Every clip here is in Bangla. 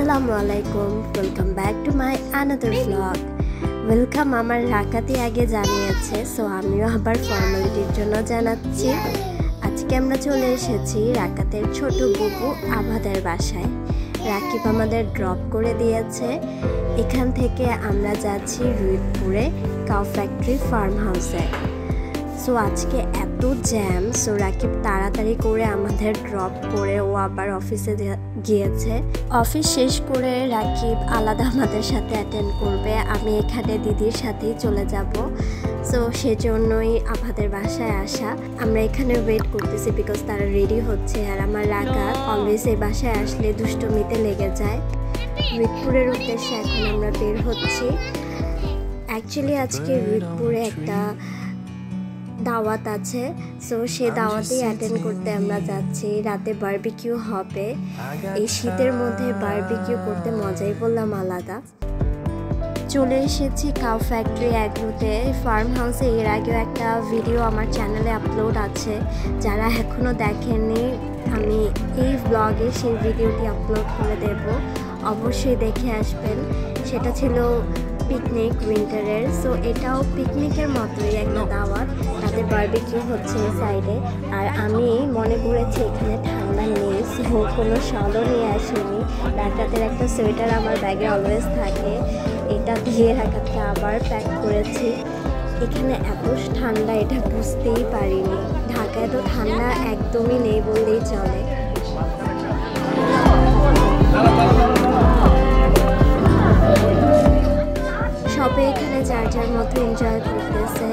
Assalamualaikum, welcome back to my another vlog. Welcome আমার রাকাতি আগে জানিয়েছে, সো আমিও আবার ফর্মালিটির জন্য জানাচ্ছি। আজকে আমরা চলে এসেছি রাকাতের ছোট বুবু আবাদের বাসায়। রাকিব আমাদের ড্রপ করে দিয়েছে। এখান থেকে আমরা যাচ্ছি রুইতপুরে কাউ ফ্যাক্টরি ফার্ম হাউসে। সো আজকে এত জ্যাম, সো রাকিব তাড়াতাড়ি করে আমাদের ড্রপ করে ও আবার অফিসে গিয়েছে। অফিস শেষ করে রাকিব আলাদা আমাদের সাথে অ্যাটেন্ড করবে, আমি এখানে দিদির সাথেই চলে যাব। সো সেজন্যই আমাদের বাসায় আসা। আমরা এখানে ওয়েট করতেছি বিকজ তারা রেডি হচ্ছে। আর আমার রাকাত অলওয়েজ এই বাসায় আসলে দুষ্টমিতে লেগে যায়। রুইতপুরের উদ্দেশ্যে এখন আমরা বের হচ্ছি। অ্যাকচুয়ালি আজকে রুইতপুরে একটা দাওয়াত আছে, সো সে দাওয়াতেই অ্যাটেন্ড করতে আমরা যাচ্ছি। রাতে বারবিকিউ হবে। এই শীতের মধ্যে বারবিকিউ করতে মজাই বললাম আলাদা। চলে এসেছি কাউ ফ্যাক্টরি অ্যাগ্রোতে ফার্ম হাউসে। এর আগেও একটা ভিডিও আমার চ্যানেলে আপলোড আছে, যারা এখনও দেখেননি আমি এই ব্লগে সেই ভিডিওটি আপলোড করে দেব, অবশ্যই দেখে আসবেন। সেটা ছিল পিকনিক উইন্টারের। সো এটাও পিকনিকের মতোই একটা দাওয়াত, তাদের বারবিকিউ হচ্ছে এই সাইডে। আর আমি মনে করেছি এখানে ঠান্ডা নেই, সো কোনো শলও নিয়ে আসিনি। রাকাতের একটা সোয়েটার আমার ব্যাগে অলওয়েজ থাকে, এটা দিয়ে রাকাতকে আবার প্যাক করেছি। এখানে এত ঠান্ডা এটা বুঝতেই পারিনি। ঢাকায় তো ঠান্ডা একদমই নেই বললেই চলে। সবে এখানে যার যার মতো এনজয় করতেছে।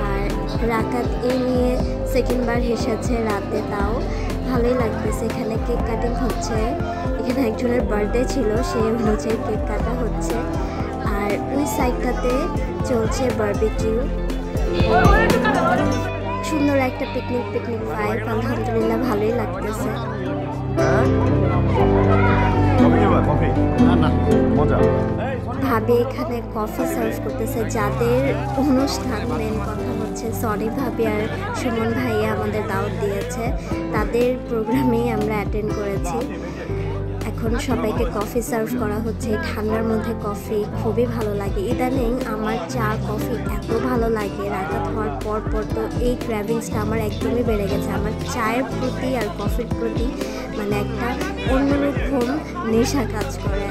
আর রাকাত এই নিয়ে সেকেন্ডবার হেসেছে রাতে, তাও ভালোই লাগতেছে। এখানে কেক কাটিং হচ্ছে, এখানে একজনের বার্থডে ছিল, সেই অনুযায়ী কেক কাটা হচ্ছে। আর ওই সাইডটাতে চলছে বারবিকিউ। সুন্দর একটা পিকনিক ভাইব, আলহামদুলিল্লাহ ভালোই লাগতেছে। ভাবি এখানে কফি সার্ভ করতেছে। যাদের অনুষ্ঠান, মেন কথা হচ্ছে সনি ভাবি আর সুমন ভাইয়া আমাদের দাওয়াত দিয়েছে, তাদের প্রোগ্রামেই আমরা অ্যাটেন্ড করেছি। এখন সবাইকে কফি সার্ভ করা হচ্ছে। ঠান্ডার মধ্যে কফি খুবই ভালো লাগে। ইদানিং আমার চা কফি এত ভালো লাগে, রাকাত হওয়ার পর তো এই ক্র্যাভিংসটা আমার একদমই বেড়ে গেছে। আমার চায়ের প্রতি আর কফির প্রতি মানে একটা অন্যরকম নেশা কাজ করে।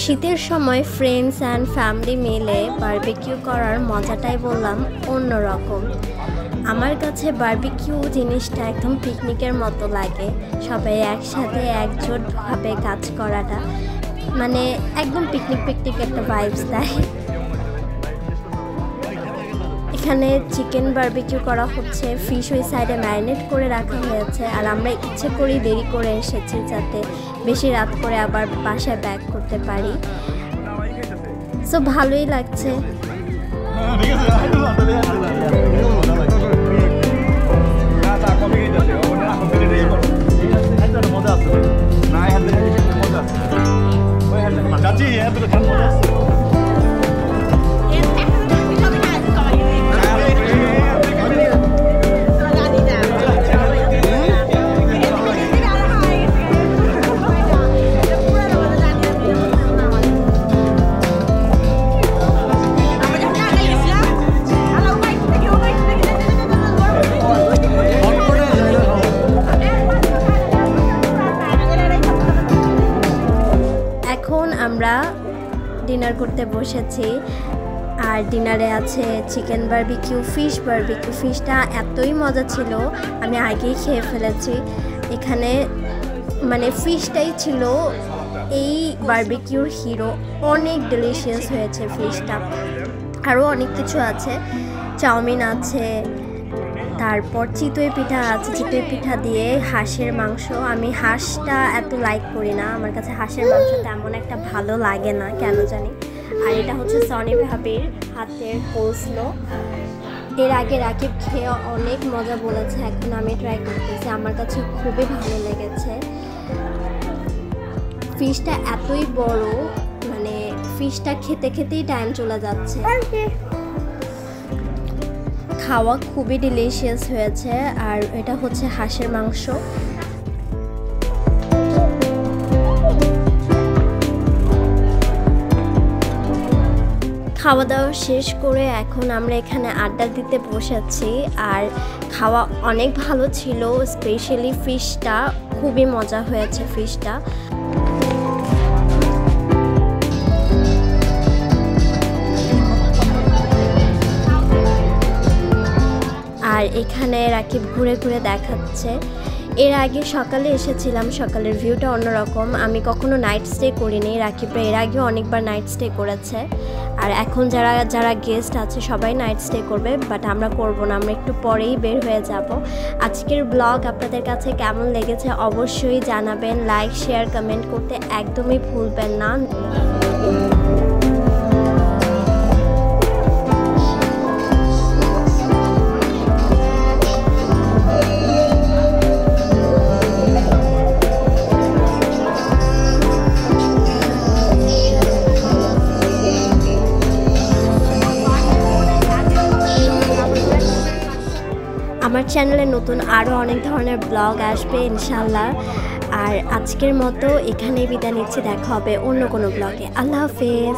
শীতের সময় ফ্রেন্ডস অ্যান্ড ফ্যামিলি মিলে বারবিকিউ করার মজাটাই বললাম অন্যরকম। আমার কাছে বারবিকিউ জিনিসটা একদম পিকনিকের মতো লাগে। সবাই একসাথে একজোটভাবে কাজ করাটা মানে একদম পিকনিক একটা ভাইবস দেয়। এখানে চিকেন বারবিকিউ করা হচ্ছে, ফিশ ওই সাইডে ম্যারিনেট করে রাখা হয়েছে। আর আমরা ইচ্ছে করেই দেরি করে এসেছি যাতে বেশি রাত করে আবার বাসায় ব্যাক করতে পারি। সো ভালোই লাগছে। আমরা ডিনার করতে বসেছি। আর ডিনারে আছে চিকেন বারবিকিউ, ফিশ বারবিকিউ। ফিশটা এতই মজা ছিল আমি আগেই খেয়ে ফেলেছি। এখানে মানে ফিশটাই ছিল এই বারবিকিউর হিরো, অনেক ডেলিশিয়াস হয়েছে ফিশটা। আরও অনেক কিছু আছে, চাউমিন আছে, তারপর চিতই পিঠা আছে। চিতই পিঠা দিয়ে হাঁসের মাংস। আমি হাঁসটা এত লাইক করি না, আমার কাছে হাঁসের মাংস তেমন একটা ভালো লাগে না কেন জানি। আর এটা হচ্ছে সনি ভাবির হাতের কোলস্লো। এর আগে রাকিব খেয়ে অনেক মজা বলেছে, এখন আমি ট্রাই করতেছি, আমার কাছে খুবই ভালো লেগেছে। ফিশটা এতই বড়, মানে ফিশটা খেতে খেতেই টাইম চলে যাচ্ছে। খাওয়া খুবই ডিলিশিয়াস হয়েছে। আর এটা হচ্ছে হাঁসের মাংস। খাওয়া দাওয়া শেষ করে এখন আমরা এখানে আড্ডা দিতে বসেছি। আর খাওয়া অনেক ভালো ছিল, স্পেশালি ফিশটা খুবই মজা হয়েছে। ফিশটা আর এখানে রাকিব ঘুরে ঘুরে দেখাচ্ছে। এর আগে সকালে এসেছিলাম, সকালের ভিউটা অন্যরকম। আমি কখনো নাইট স্টে করিনি, রাকিবরা এর আগে অনেকবার নাইট স্টে করেছে। আর এখন যারা যারা গেস্ট আছে সবাই নাইট স্টে করবে, বাট আমরা করব না, আমরা একটু পরেই বের হয়ে যাব। আজকের ব্লগ আপনাদের কাছে কেমন লেগেছে অবশ্যই জানাবেন। লাইক শেয়ার কমেন্ট করতে একদমই ভুলবেন না। আমার চ্যানেলে নতুন আরও অনেক ধরনের ব্লগ আসবে ইনশাল্লাহ। আর আজকের মতো এখানেই বিদায় নিচ্ছি, দেখা হবে অন্য কোনো ব্লগে। আল্লাহ হাফেজ।